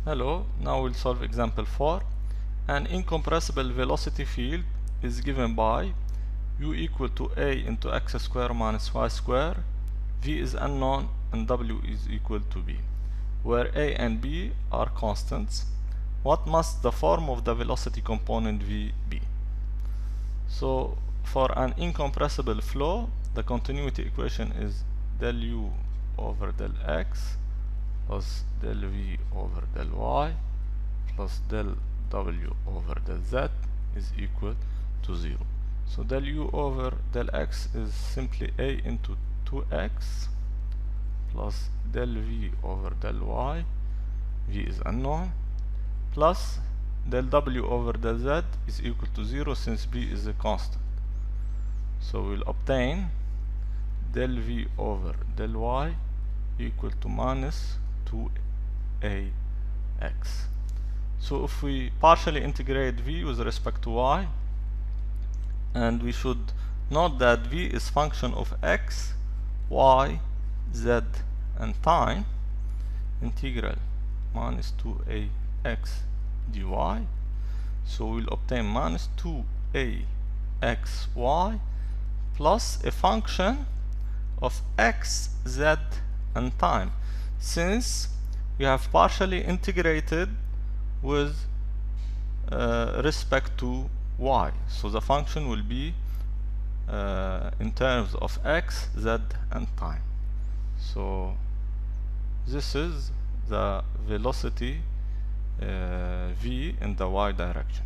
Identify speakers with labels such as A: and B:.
A: Hello, now we'll solve example 4. An incompressible velocity field is given by u equal to a into x square minus y square, v is unknown, and w is equal to b, where a and b are constants. What must the form of the velocity component v be? So for an incompressible flow, the continuity equation is del u over del x plus del v over del y plus del w over del z is equal to 0. So del u over del x is simply a into 2x plus del v over del y, v is unknown, plus del w over del z is equal to 0 since b is a constant. So we'll obtain del v over del y equal to minus 2ax. So if we partially integrate v with respect to y, and we should note that v is function of x, y, z, and time, integral minus 2ax dy, so we'll obtain minus 2axy plus a function of x, z, and time, since we have partially integrated with respect to y. So the function will be in terms of x, z, and time. So this is the velocity v in the y direction.